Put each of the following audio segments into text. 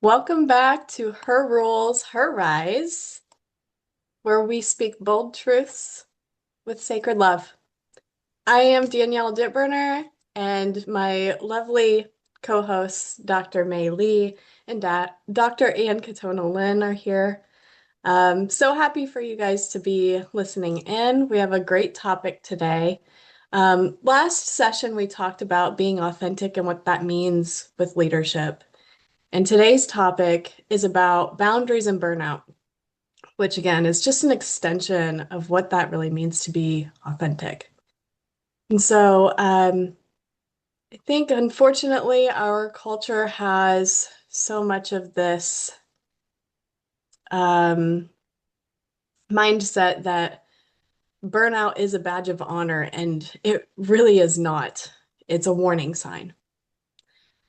Welcome back to Her Rules, Her Rise, where we speak bold truths with sacred love. I am Danielle Dittberner, and my lovely co-hosts, Dr. May Lee and Dr. and Katona Linn are here. So happy for you guys to be listening in. We have a great topic today. Last session, we talked about being authentic and what that means with leadership. And today's topic is about boundaries and burnout, which again is just an extension of what that really means to be authentic. And so I think unfortunately our culture has so much of this um, mindset that burnout is a badge of honor, and it really is not. It's a warning sign.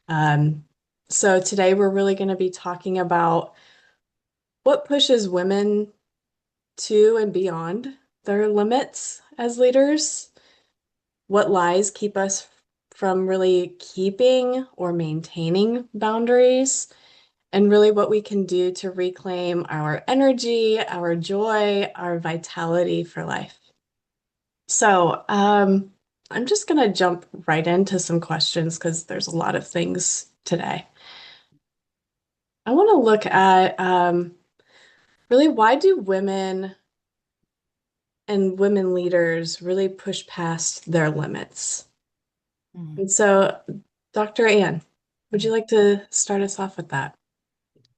Um, so today we're really going to be talking about what pushes women to and beyond their limits as leaders, what lies keep us from really keeping or maintaining boundaries, and really what we can do to reclaim our energy, our joy, our vitality for life. So, I'm just going to jump right into some questions because there's a lot of things today. I want to look at really why do women and women leaders really push past their limits? Mm. And so, Dr. Ann, would you like to start us off with that?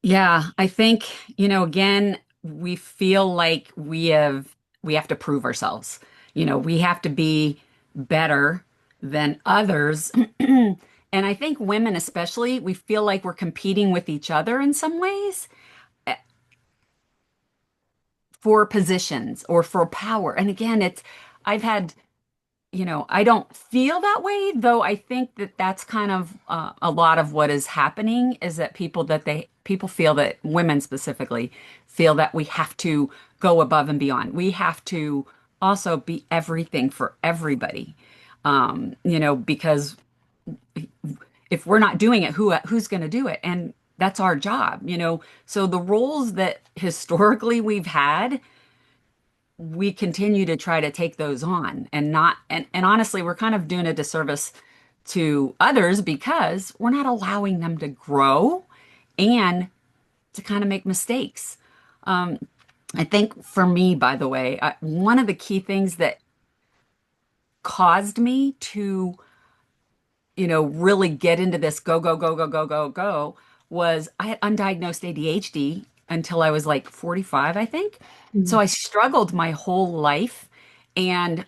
Yeah, I think, again, we feel like we have to prove ourselves. We have to be better than others. And I think women especially, we feel like we're competing with each other in some ways for positions or for power. And again, I've had I don't feel that way, though I think that that's kind of a lot of what is happening is that people feel that women specifically feel that we have to go above and beyond. We have to also be everything for everybody. Because if we're not doing it, who's going to do it? And that's our job. So the roles that historically we've had we continue to try to take those on and not and honestly we're kind of doing a disservice to others because we're not allowing them to grow and to kind of make mistakes. I think for me, by the way, one of the key things that caused me to really get into this go, go, go, go, go, go, go was I had undiagnosed ADHD until I was like 45, I think. So Mm. I struggled my whole life. And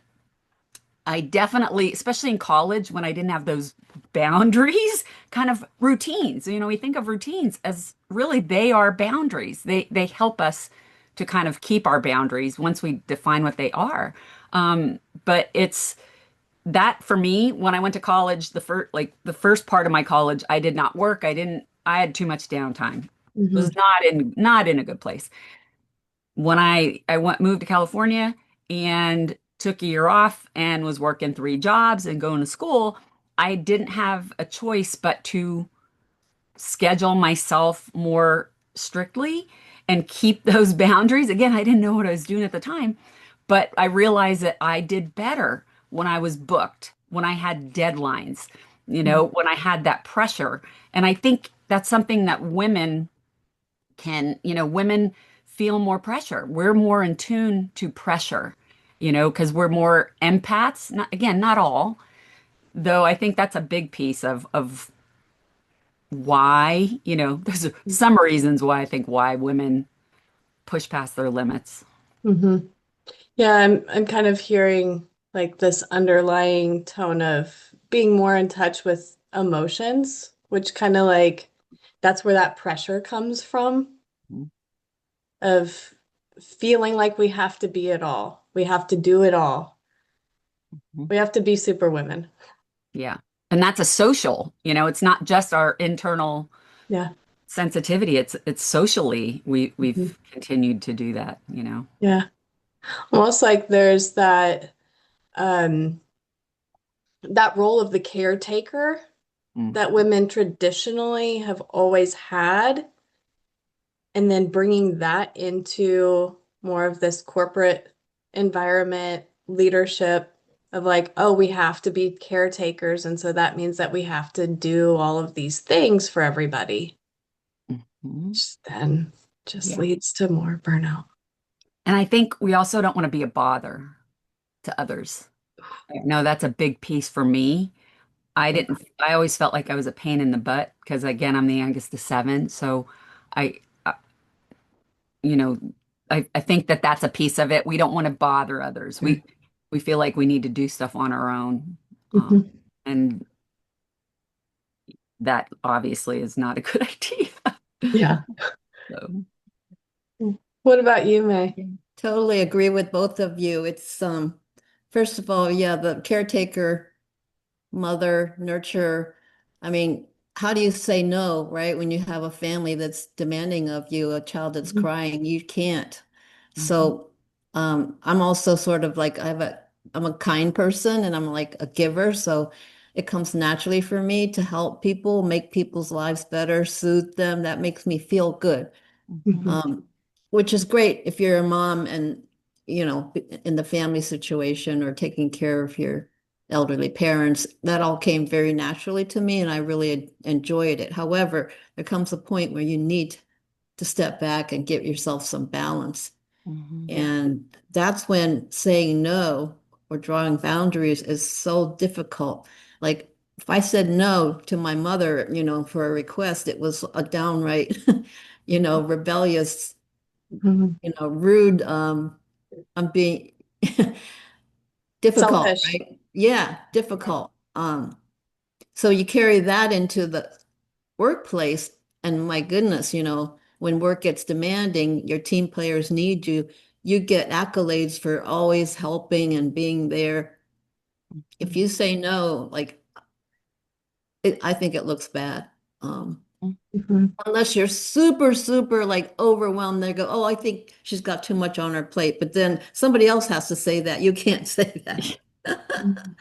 I definitely, especially in college when I didn't have those boundaries, kind of routines. We think of routines as really they are boundaries. They help us to kind of keep our boundaries once we define what they are. But it's that for me when I went to college, the first part of my college, I did not work. I had too much downtime. It was Mhm. not in a good place when I went moved to California and took a year off and was working three jobs and going to school, I didn't have a choice but to schedule myself more strictly and keep those boundaries. Again, I didn't know what I was doing at the time, but I realized that I did better when I was booked, when I had deadlines, when I had that pressure. And I think that's something that women feel more pressure. We're more in tune to pressure, because we're more empaths. Not, again, not all, though I think that's a big piece of why, there's some reasons why I think why women push past their limits. Mhm. Yeah, I'm kind of hearing like this underlying tone of being more in touch with emotions, which kind of like that's where that pressure comes from of feeling like we have to be it all. We have to do it all. Mhm. We have to be super women. Yeah. And that's a social, it's not just our internal Yeah. sensitivity. It's socially Mhm. we've continued to do that. Yeah. Almost like there's um that role of the caretaker Mm. that women traditionally have always had. and then bringing that into more of this corporate environment, leadership of like, oh, we have to be caretakers. And so that means that we have to do all of these things for everybody, Mhm. which then just Yeah. leads to more burnout. And I think we also don't want to be a bother to others. I know that's a big piece for me. Yeah. I always felt like I was a pain in the butt because, again, I'm the youngest of seven. So I, you know, I think that that's a piece of it. We don't want to bother others. We feel like we need to do stuff on our own. Mhm. And that obviously is not a good idea. Yeah. So, What about you, May? Yeah, totally agree with both of you. It's first of all, yeah, the caretaker, mother, nurturer. I mean, how do you say no, right? When you have a family that's demanding of you, a child that's Mhm. crying, you can't. mhm, So, I'm also sort of like I'm a kind person and I'm like a giver, so it comes naturally for me to help people, make people's lives better, soothe them. That makes me feel good. mhm, Mhm. um, which is great if you're a mom and, you know, in the family situation or taking care of your elderly parents. That all came very naturally to me and I really enjoyed it. However, there comes a point where you need to step back and give yourself some balance. mhm, Yeah. And that's when saying no or drawing boundaries is so difficult. Like if I said no to my mother, you know, for a request, it was a downright, you know, rebellious, Mhm. you know, rude, I'm being difficult, Selfish. right? Yeah, Yeah. difficult. So you carry that into the workplace, and my goodness, you know, when work gets demanding, your team players need you. You get accolades for always helping and being there. If you say no, like I think it looks bad. Um, Mhm. unless you're super, super like overwhelmed, they go, "Oh, I think she's got too much on her plate." But then somebody else has to say that. You can't say that. Mhm.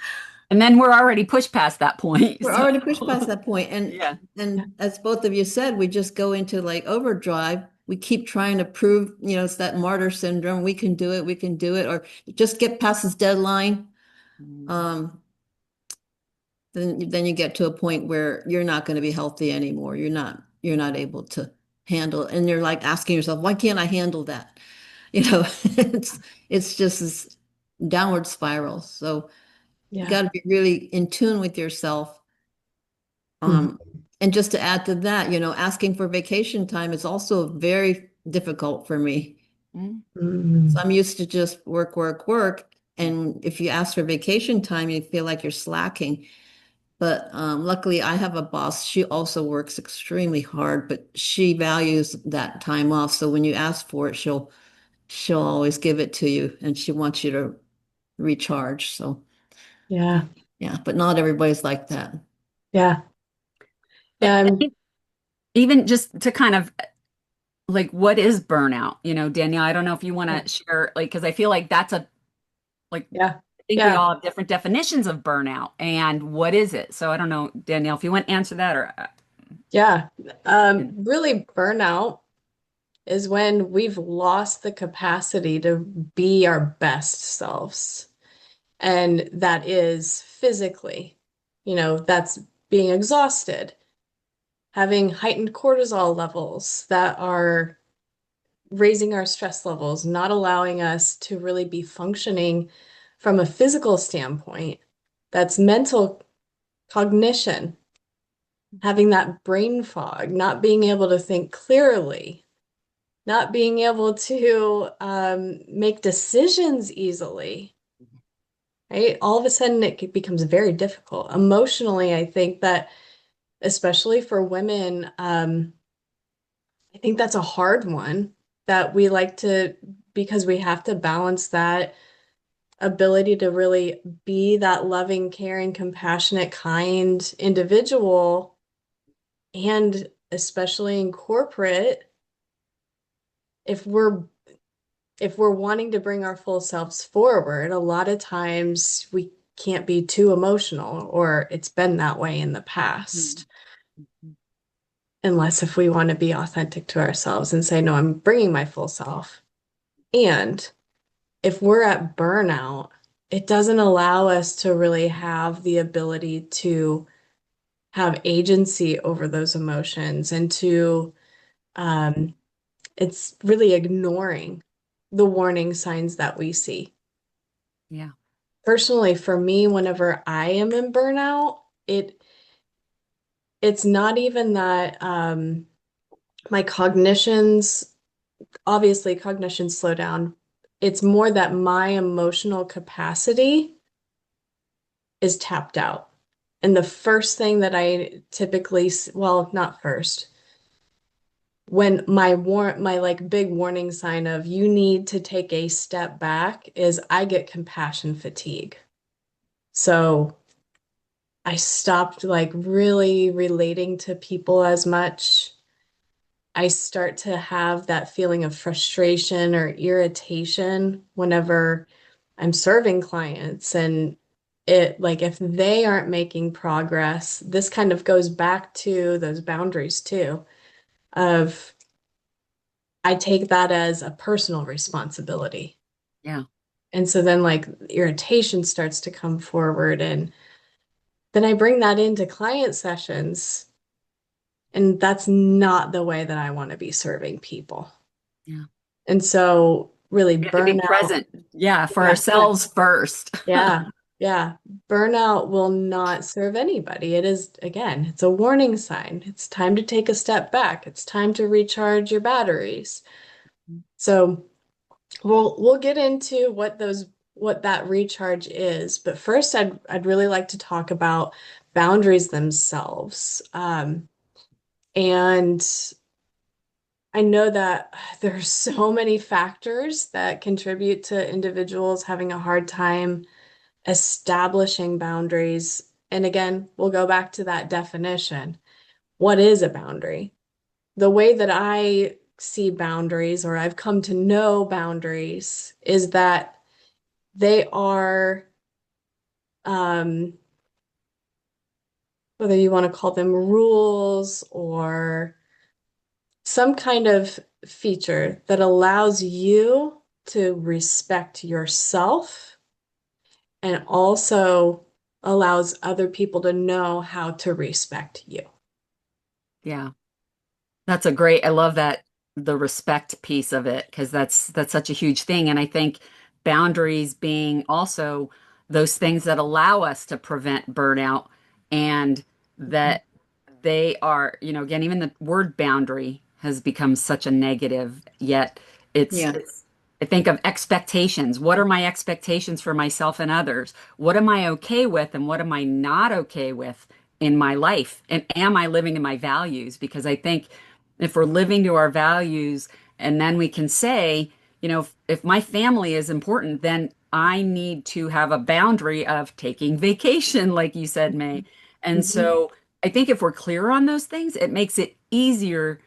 And then we're already pushed past that point. We're So, already pushed past that point. yeah. Yeah. And as both of you said, we just go into like overdrive. We keep trying to prove, you know, it's that martyr syndrome. We can do it, we can do it, or just get past this deadline. Mhm. Um, then you get to a point where you're not going to be healthy anymore. You're not able to handle it. And you're like asking yourself, why can't I handle that? You know, it's just this downward spiral. So you Yeah. got to be really in tune with yourself. Mhm. Um, and just to add to that, you know, asking for vacation time is also very difficult for me. Mhm. So Mhm. I'm used to just work, work, work. And if you ask for vacation time, you feel like you're slacking. But luckily, I have a boss. She also works extremely hard, but she values that time off. So when you ask for it, she'll always give it to you, and she wants you to recharge. So Yeah. yeah, but not everybody's like that. Yeah. I Yeah. think even just to kind of like, what is burnout? Danielle, I don't know if you want Yeah. to share, like, because I feel like that's like, Yeah. I think we Yeah. all have different definitions of burnout and what is it? So I don't know, Danielle, if you want to answer that or, Yeah. and- Really, burnout is when we've lost the capacity to be our best selves. And that is physically, that's being exhausted, having heightened cortisol levels that are raising our stress levels, not allowing us to really be functioning from a physical standpoint. That's mental cognition, having that brain fog, not being able to think clearly, not being able to make decisions easily, right? All of a sudden, becomes very difficult. Emotionally, I think that, especially for women, I think that's a hard one that we like to, because we have to balance that ability to really be that loving, caring, compassionate, kind individual. And especially in corporate, if we're if we're wanting to bring our full selves forward, a lot of times we can't be too emotional, or it's been that way in the Mhm. past. unless if we want to be authentic to ourselves and say, no, I'm bringing my full self. And if we're at burnout, it doesn't allow us to really have the ability to have agency over those emotions and to, um, it's really ignoring the warning signs that we see. Yeah. Personally, for me, whenever I am in burnout, it's not even that my cognitions, obviously cognitions slow down. It's more that my emotional capacity is tapped out. And the first thing that I typically, well, not first, when my like big warning sign of you need to take a step back is I get compassion fatigue. So I stopped like really relating to people as much. I start to have that feeling of frustration or irritation whenever I'm serving clients. And it, like, if they aren't making progress, this kind of goes back to those boundaries too, of I take that as a personal responsibility. Yeah. And so then, like, irritation starts to come forward. And then I bring that into client sessions. And that's not the way that I want to be serving people. Yeah. And so really We have to be burnout, present. Yeah. For yeah, ourselves first. yeah, yeah. Burnout will not serve anybody. It is, again, it's a warning sign. It's time to take a step back. It's time to recharge your batteries. So we'll get into what that recharge is. But first I'd really like to talk about boundaries themselves. And I know that there are so many factors that contribute to individuals having a hard time establishing boundaries. And again, we'll go back to that definition. What is a boundary? The way that I see boundaries, or I've come to know boundaries, is that they are, um, whether you want to call them rules or some kind of feature that allows you to respect yourself and also allows other people to know how to respect you. Yeah. That's a great, I love that the respect piece of it because that's such a huge thing. And I think boundaries being also those things that allow us to prevent burnout and Mhm. that they are, again, even the word boundary has become such a negative, yet Yeah. it's I think of expectations. What are my expectations for myself and others? What am I okay with and what am I not okay with in my life? And am I living to my values? Because I think if we're living to our values and then we can say, if my family is important, then I need to have a boundary of taking vacation, like you said, May. And Mhm. so I think if we're clear on those things, it makes it easier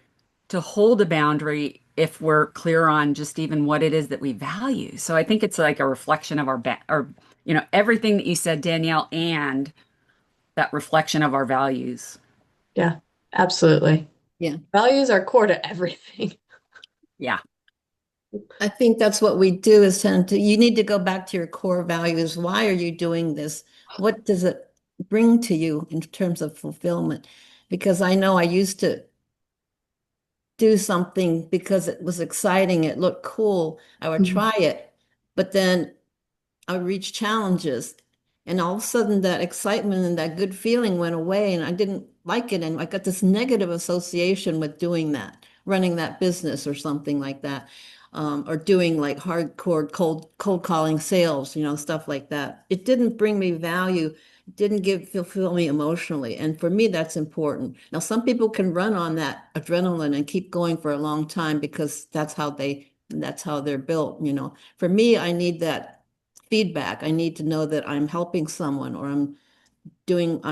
to hold a boundary if we're clear on just even what it is that we value. So I think it's like a reflection of everything that you said, Danielle, and that reflection of our values. Yeah, absolutely. Yeah. Values are core to everything. Yeah. I think that's what we do is tend to, you need to go back to your core values. Why are you doing this? What does it bring to you in terms of fulfillment? Because I know I used to do something because it was exciting, it looked cool. I would Mhm. try it, but then I reached challenges, and all of a sudden that excitement and that good feeling went away, and I didn't like it. And I got this negative association with doing that, running that business or something like that, or doing like hardcore cold calling sales, stuff like that. It didn't bring me value. It didn't fulfill me emotionally. And for me, that's important. Now, some people can run on that adrenaline and keep going for a long time because that's how they're built. For me, I need that feedback. I need to know that I'm helping someone or I'm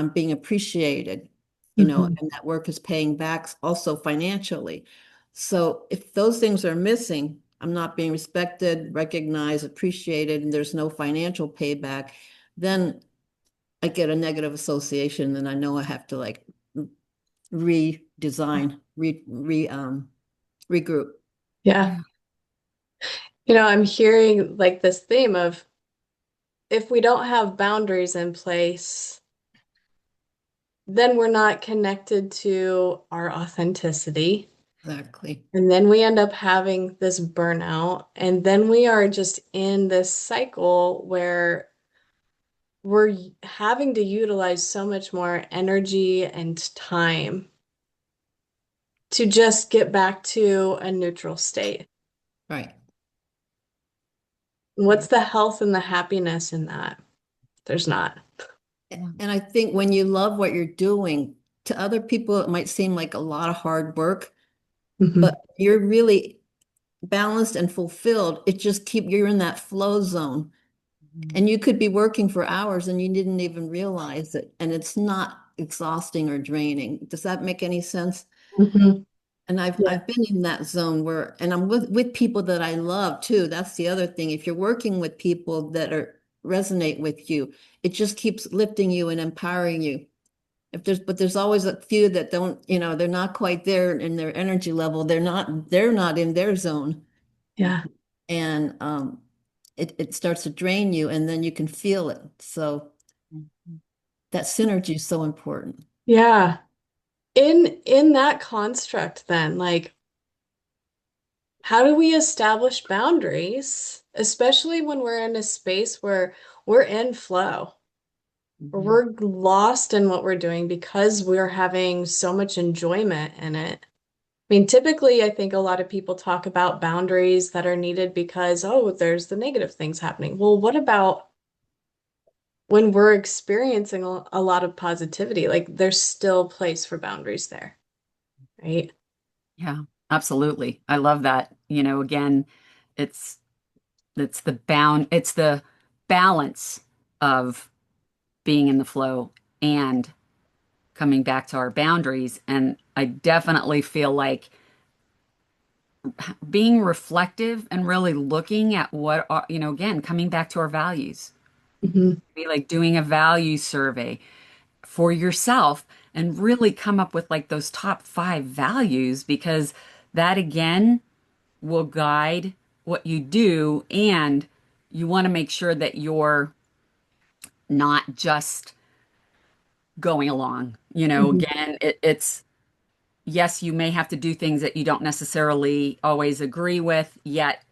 being appreciated, Mhm. and that work is paying back also financially. So if those things are missing, I'm not being respected, recognized, appreciated, and there's no financial payback, then I get a negative association and I know I have to like design, regroup. Yeah. Yeah. I'm hearing like this theme of if we don't have boundaries in place, then we're not connected to our authenticity. Exactly. And then we end up having this burnout. And then we are just in this cycle where we're having to utilize so much more energy and time to just get back to a neutral state. Right. What's the health and the happiness in that? There's not. Yeah. And I think when you love what you're doing, to other people, it might seem like a lot of hard work, Mhm. but you're really balanced and fulfilled. It just you're in that flow zone. Mhm. And you could be working for hours and you didn't even realize it. And it's not exhausting or draining. Does that make any sense? Mhm. And I've Yeah. I've been in that zone where, and I'm with people that I love too. That's the other thing. If you're working with people that are resonate with you, it just keeps lifting you and empowering you. But there's always a few that don't, they're not quite there in their energy level. They're not in their zone. Yeah. And it starts to drain you and then you can feel it. So Mhm. that synergy is so important. Yeah. In that construct, then, like, how do we establish boundaries, especially when we're in a space where we're in flow, where Mhm. we're lost in what we're doing because we're having so much enjoyment in it? I mean, typically, I think a lot of people talk about boundaries that are needed because, oh, there's the negative things happening. Well, what about when we're experiencing a lot of positivity? Like, there's still place for boundaries there, right? Yeah, absolutely. I love that. Again, it's it's the balance of being in the flow and coming back to our boundaries. And I definitely feel like being reflective and really looking at what are, again, coming back to our values. Hmm. Be like doing a value survey for yourself and really come up with like those top 5 values because that again will guide what you do, and you want to make sure that you're not just going along. Hmm. Again, it's yes, you may have to do things that you don't necessarily always agree with, yet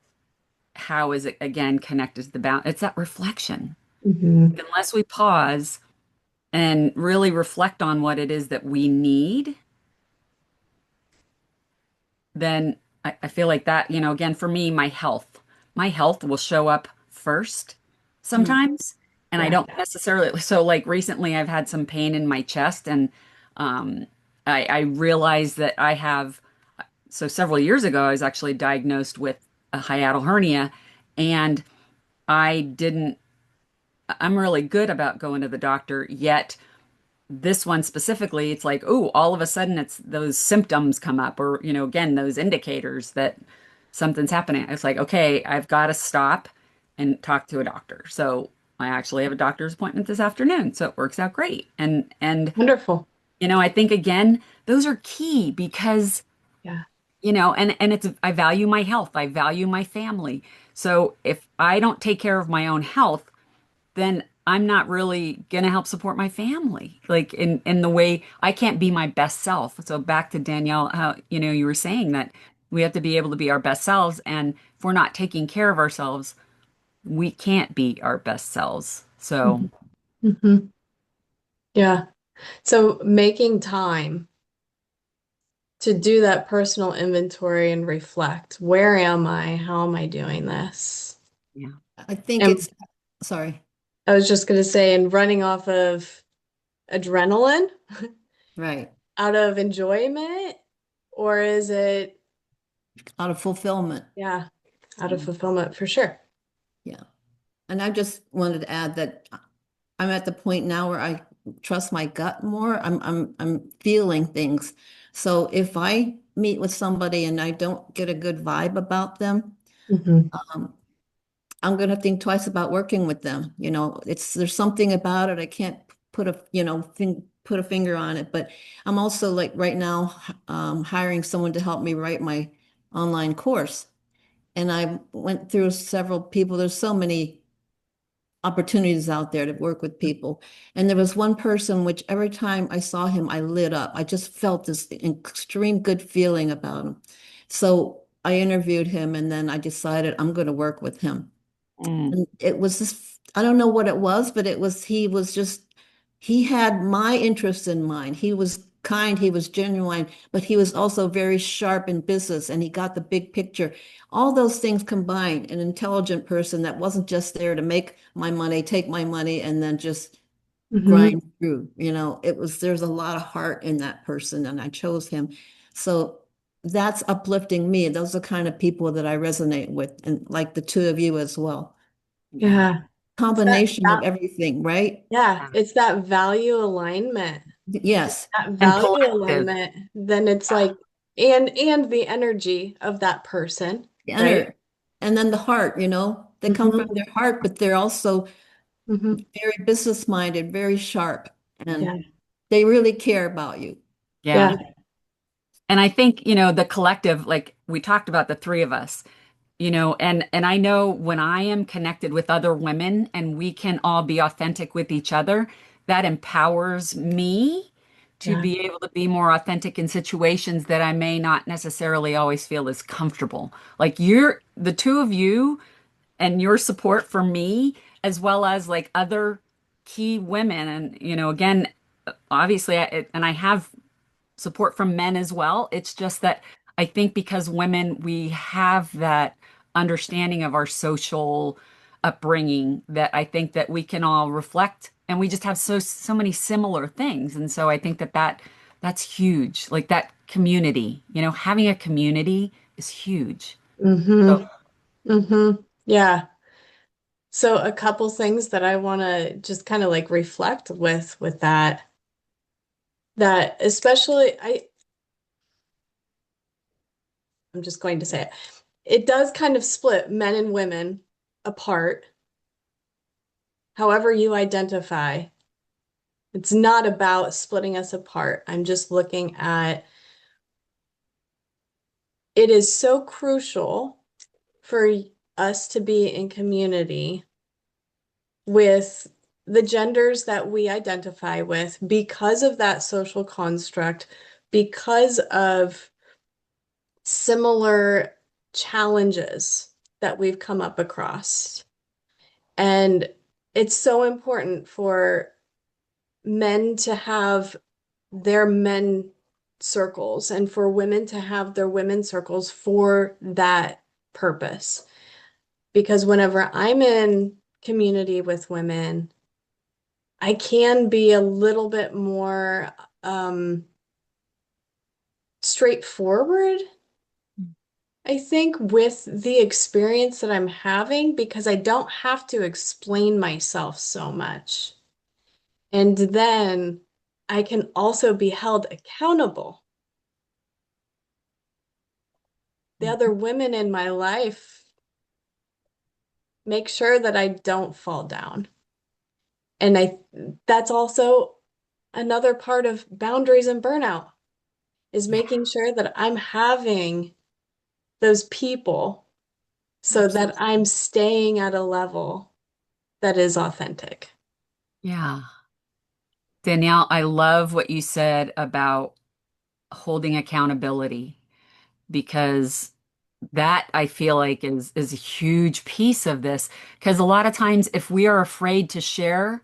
how is it again connected to the bound? It's that reflection. Hmm. Unless we pause and really reflect on what it is that we need, then I feel like that, again, for me, my health will show up first Mm. sometimes. And I Yeah. don't necessarily, so like recently I've had some pain in my chest and um, I realized that I have, so several years ago, I was actually diagnosed with a hiatal hernia and I didn't, I'm really good about going to the doctor, yet this one specifically, it's like, oh, all of a sudden it's those symptoms come up, or, again, those indicators that something's happening. It's like, okay, I've got to stop and talk to a doctor. So I actually have a doctor's appointment this afternoon. So it works out great. And Wonderful. I think again, those are key because, Yeah. and it's I value my health. I value my family. So if I don't take care of my own health, then I'm not really going to help support my family. Like in the way I can't be my best self. So back to Danielle, how, you were saying that we have to be able to be our best selves. And if we're not taking care of ourselves, we can't be our best selves. So Hmm. Hmm. Yeah. So making time to do that personal inventory and reflect, where am I? How am I doing this? yeah. I think And sorry, I was just going to say, and running off of adrenaline right. out of enjoyment, or is it, Out of fulfillment. yeah, out of fulfillment for sure? Yeah. And I just wanted to add that I'm at the point now where I trust my gut more. I'm feeling things. So if I meet with somebody and I don't get a good vibe about them, Hmm. um, I'm gonna think twice about working with them. There's something about it. I can't put a, put a finger on it, but I'm also like right now hiring someone to help me write my online course. And I went through several people. There's so many opportunities out there to work with people. And there was one person which every time I saw him, I lit up. I just felt this extreme good feeling about him. So I interviewed him and then I decided I'm going to work with him. Mm. And it was just, I don't know what it was, but he had my interest in mind. He was kind, he was genuine, but he was also very sharp in business and he got the big picture. All those things combined, an intelligent person that wasn't just there to make my money, take my money, and then just Hmm. grind through. There's a lot of heart in that person, and I chose him. So that's uplifting me. Those are the kind of people that I resonate with, and like the two of you as well. Yeah. Yeah. It's Combination of everything, right? yeah, it's that value alignment. Yes. That And value collective. alignment, then it's like, and the energy of that person, The right? inner, and then the heart, they come from Hmm. their heart, but they're also Hmm. very business minded, very sharp, and Yeah. they really care about you. Yeah. Yeah. And I think, the collective, like we talked about the three of us, and I know when I am connected with other women and we can all be authentic with each other, that empowers me to Yeah. be able to be more authentic in situations that I may not necessarily always feel as comfortable. Like the two of you and your support for me, as well as like other key women. And, again, obviously, and I have support from men as well. It's just that I think because women, we have that understanding of our social upbringing that I think that we can all reflect and we just have so many similar things. And so I think that's huge. Like that community, having a community is huge. Hmm. So Hmm. Yeah. So a couple things that I want to just kind of like reflect with that especially I'm just going to say it. It does kind of split men and women apart, however you identify. It's not about splitting us apart. I'm just looking at it is so crucial for us to be in community with the genders that we identify with because of that social construct, because of similar challenges that we've come up across. And it's so important for men to have their men circles and for women to have their women circles for that purpose. Because whenever I'm in community with women, I can be a little bit more straightforward, I think, with the experience that I'm having because I don't have to explain myself so much. And then I can also be held accountable. The other women in my life make sure that I don't fall down. And that's also another part of boundaries and burnout is yeah, making sure that I'm having those people so that Absolutely. I'm staying at a level that is authentic. yeah. Danielle, I love what you said about holding accountability because that I feel like is a huge piece of this. Because a lot of times, if we are afraid to share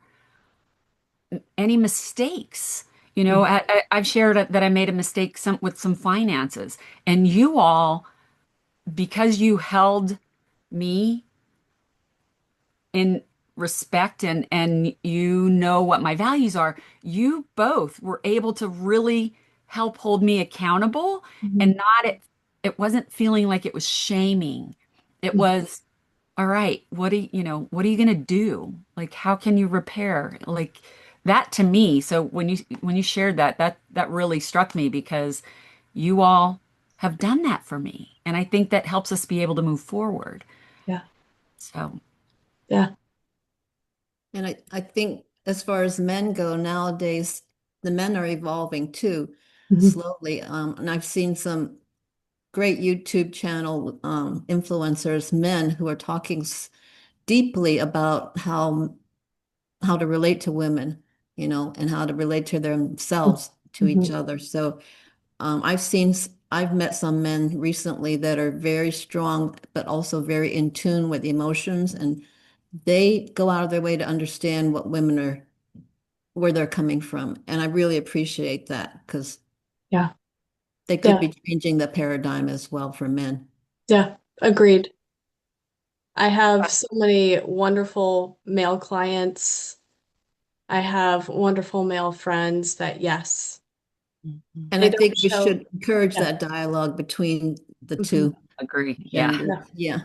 any mistakes, I've shared that I made a mistake with some finances, and you all, because you held me in respect and you know what my values are, you both were able to really help hold me accountable and Mhm. not it wasn't feeling like it was shaming. It was, all right, what are you gonna do? Like how can you repair? Like that to me. So when you shared that really struck me because you all have done that for me. And I think that helps us be able to move forward. Yeah. So Yeah. And I think as far as men go nowadays, the men are evolving too, Mhm. slowly. And I've seen some great YouTube channel influencers, men who are talking deeply about how to relate to women, and how to relate to themselves, to each Mhm. other. So I've met some men recently that are very strong, but also very in tune with emotions, and they go out of their way to understand what women are, where they're coming from. And I really appreciate that because Yeah. they could Yeah. be changing the paradigm as well for men. Yeah. Agreed. I have so many wonderful male clients. I have wonderful male friends that, yes, Mhm. And they I don't think we show. should encourage Yeah. that dialogue between the Mhm. two Agree. Yeah. genders. Yeah.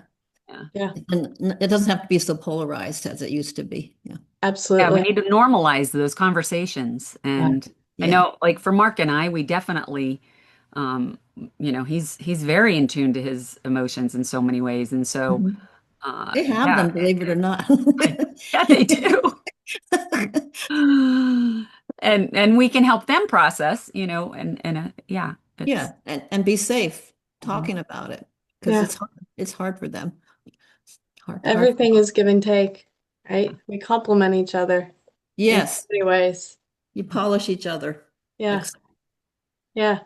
Yeah. Yeah. Yeah. And it doesn't have to be so polarized as it used to be. Yeah. Yeah, we Absolutely. need to normalize those conversations. Yeah. And I Yeah. know, like for Mark and I, we definitely, um, he's very in tune to his emotions in so many ways. And so, Mhm. They have yeah, them, believe it or not. yeah, they do. And we can help them process, and yeah, it's Yeah. And be safe mhm. talking about it because Yeah. it's hard for them. Hard. Everything is give and take, right? We complement each other in so Yes. many ways. You polish each other. Yeah. Ex- Yeah.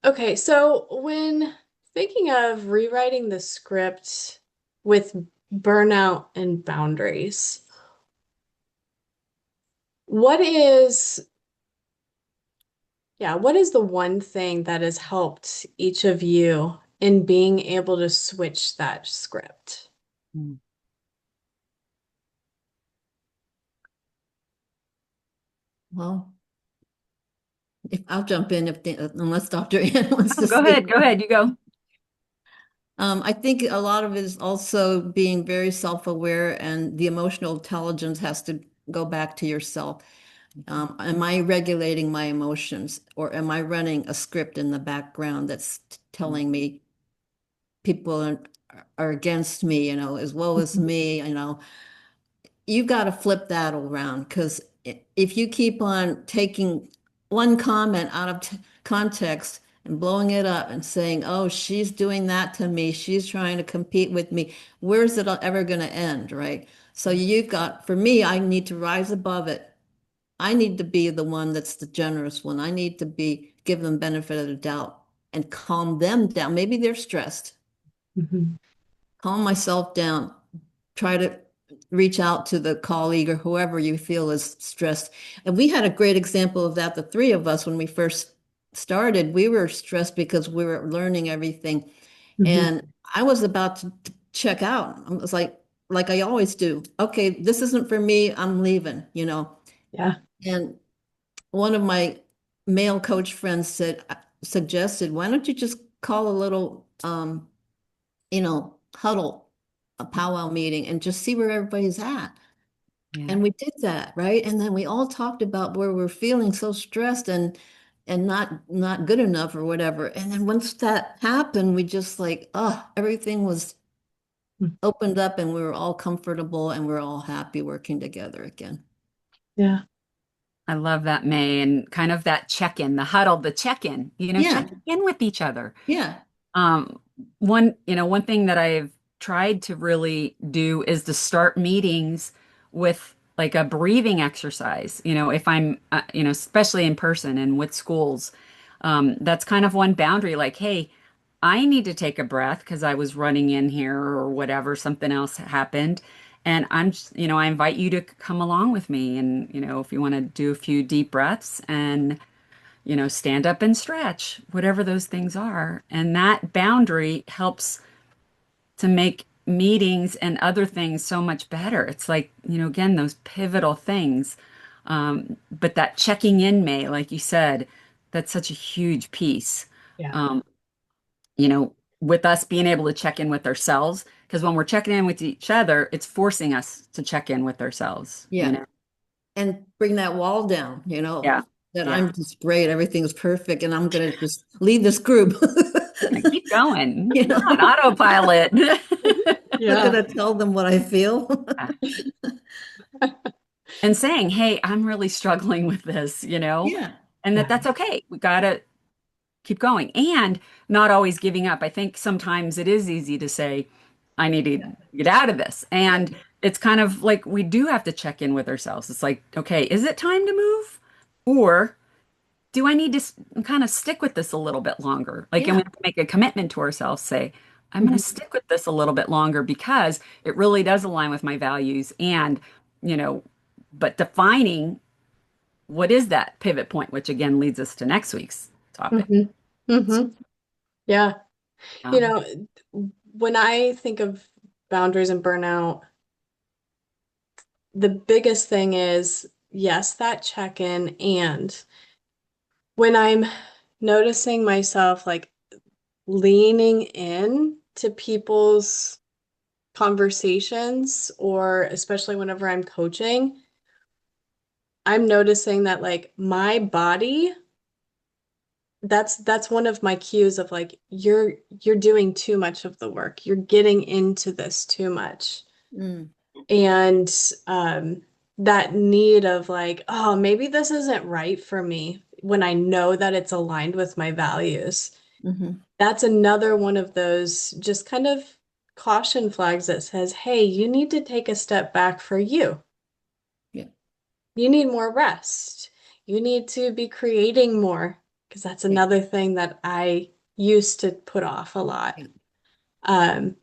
Okay. So when thinking of rewriting the script with burnout and boundaries, what is, yeah, what is the one thing that has helped each of you in being able to switch that script? Mm. Well, if I'll jump in unless Dr. Ann wants to Oh, go say. ahead, go ahead, you go. I think a lot of it is also being very self-aware, and the emotional intelligence has to go back to yourself. Am I regulating my emotions, or am I running a script in the background that's telling me people are against me, as well as Mhm. me, you got to flip that around because if you keep on taking one comment out of context and blowing it up and saying, oh, she's doing that to me, she's trying to compete with me, where's it ever going to end, right? So you've got, for me, I need to rise above it. I need to be the one that's the generous one. I need to give them benefit of the doubt and calm them down. Maybe they're stressed. Mhm. Calm myself down, try to reach out to the colleague or whoever you feel is stressed. And we had a great example of that. The three of us, when we first started, we were stressed because we were learning everything. Mhm. And I was about to check out. I was like I always do. Okay, this isn't for me. I'm leaving. Yeah. And one of my male coach friends suggested, why don't you just call a little huddle, a powwow meeting, and just see where everybody's at. Yeah. And we did that, right? And then we all talked about where we're feeling so stressed and not good enough or whatever. And then once that happened, we just like, oh, everything was opened up and we were all comfortable and we're all happy working together again. Yeah. I love that, May, and kind of that check-in, the huddle, the check-in, Yeah, checking in with each other. yeah. Um, one thing that I've tried to really do is to start meetings with like a breathing exercise. If I'm, especially in person and with schools, that's kind of one boundary. Like, hey, I need to take a breath because I was running in here or whatever, something else happened. And I invite you to come along with me. And, if you want to do a few deep breaths and stand up and stretch, whatever those things are. And that boundary helps to make meetings and other things so much better. It's like, again, those pivotal things. But that checking in, May, like you said, that's such a huge piece. Yeah. Um, with us being able to check in with ourselves, because when we're checking in with each other, it's forcing us to check in with ourselves, Yeah. And bring that wall down, Yeah. that Yeah. I'm just great, everything's perfect, and I'm gonna just leave this group. Yeah, keep going. You You're on know, autopilot. I'm not Yeah. gonna tell them what I feel. and saying, "Hey, I'm really struggling with this," Yeah. and Yeah. that's okay. We gotta keep going and not always giving up. I think sometimes it is easy to say, I need to get out of this. Yeah. And it's kind of like we do have to check in with ourselves. It's like, okay, is it time to move? Or do I need to kind of stick with this a little bit longer? Like, and we Yeah. have to make a commitment to ourselves, say, I'm going to Mhm. stick with this a little bit longer because it really does align with my values. And, you know, but defining what is that pivot point, which again leads us to next week's topic. Mhm. Mhm. Yeah. You Um, know, when I think of boundaries and burnout, the biggest thing is, yes, that check-in. And when I'm noticing myself like leaning in to people's conversations, or especially whenever I'm coaching, I'm noticing that like my body, that's one of my cues of like you're doing too much of the work. You're getting into this too much. Mm. And that need of like, oh, maybe this isn't right for me when I know that it's aligned with my values. Hmm. That's another one of those just kind of caution flags that says, hey, you need to take a step back for you. Yeah. You need more rest. You need to be creating more, because that's Yeah. another thing that I used to put off a lot. Yeah. Um,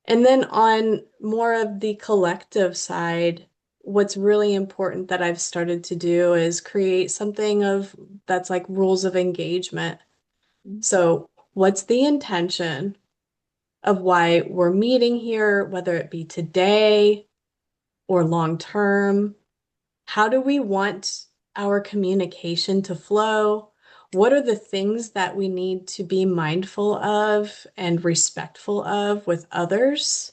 and then on more of the collective side, what's really important that I've started to do is create something of that's like rules of engagement. So, what's the intention of why we're meeting here, whether it be today or long term? How do we want our communication to flow? What are the things that we need to be mindful of and respectful of with others?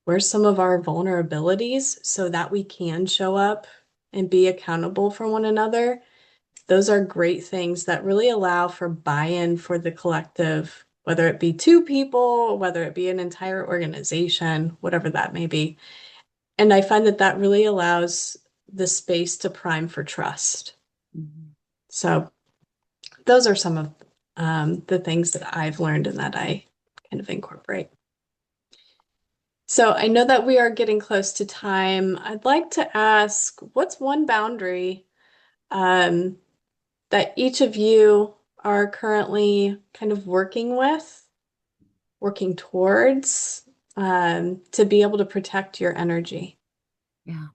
Where's some of our vulnerabilities so that we can show up and be accountable for one another? Those are great things that really allow for buy-in for the collective, whether it be two people, whether it be an entire organization, whatever that may be. And I find that that really allows the space to prime for trust. Mhm. So those are some of the things that I've learned and that I kind of incorporate. So I know that we are getting close to time. I'd like to ask, what's one boundary um, that each of you are currently kind of working towards, to be able to protect your energy? yeah.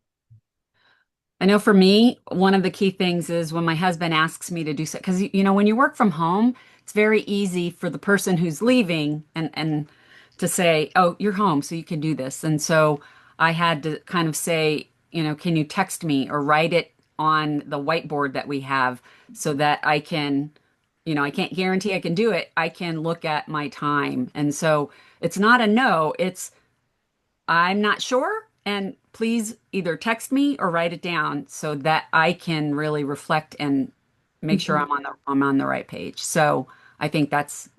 I know for me, one of the key things is when my husband asks me to do so, because when you work from home, it's very easy for the person who's leaving and to say, "Oh, you're home, so you can do this." And so I had to kind of say, can you text me or write it on the whiteboard that we have so that I can, I can't guarantee I can do it. I can look at my time. And so it's not a no, it's I'm not sure. And please either text me or write it down so that I can really reflect and make sure Mhm. I'm on the right page. So I think that's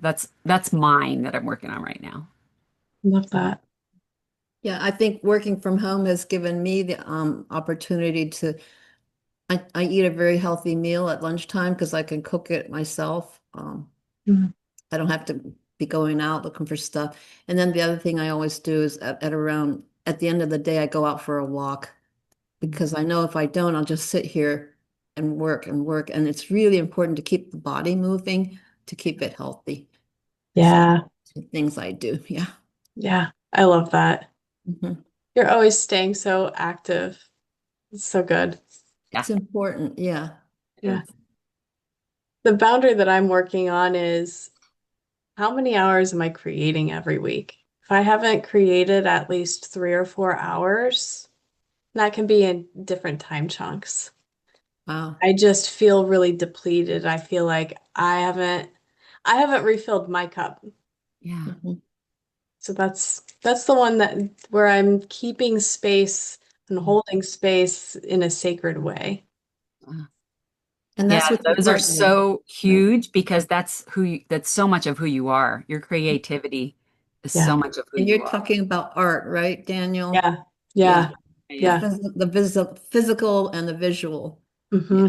mine that I'm working on right now. Love that. Yeah, I think working from home has given me the opportunity to I eat a very healthy meal at lunchtime because I can cook it myself. Mhm. I don't have to be going out looking for stuff. And then the other thing I always do is at around at the end of the day, I go out for a walk because I know if I don't, I'll just sit here and work and work. And it's really important to keep the body moving to keep it healthy. So Yeah, things I do. Yeah. yeah, I love that. Mhm. You're always staying so active. It's so good. Yeah. It's important. Yeah. Yeah. The boundary that I'm working on is how many hours am I creating every week? If I haven't created at least 3 or 4 hours, that can be in different time chunks. Wow. I just feel really depleted. I feel like I haven't refilled my cup. Yeah. Mhm. So that's the one that where I'm keeping space and holding space in a sacred way. And Yeah, that's with your those are partner, so right? huge because that's so much of who you are. Your creativity is Yeah. so much of who And you're you are. talking about art, right, Daniel? Yeah. Yeah. Yeah. Yeah. The physical and the visual. Yeah. Hmm.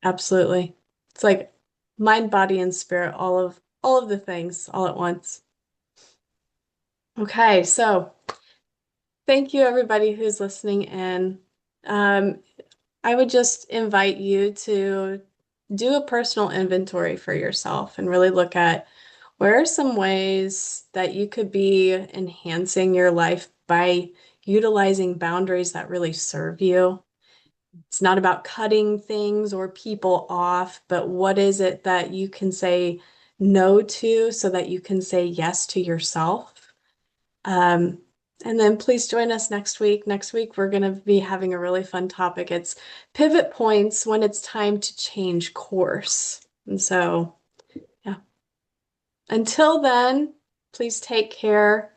Absolutely. It's like mind, body, and spirit, all of the things all at once. Okay, so thank you everybody who's listening in. Um, I would just invite you to do a personal inventory for yourself and really look at where are some ways that you could be enhancing your life by utilizing boundaries that really serve you. It's not about cutting things or people off, but what is it that you can say no to so that you can say yes to yourself? Um, and then please join us next week. Next week, we're going to be having a really fun topic. It's pivot points when it's time to change course. And so, yeah, until then, please take care.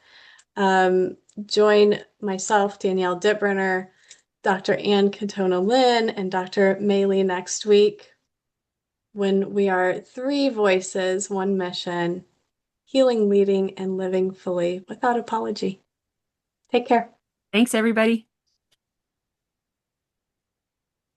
Join myself, Danielle Dittberner, Dr. Katona Linn, and Dr. Maylee next week when we are three voices, one mission, healing, leading, and living fully without apology. Take care. Thanks, everybody.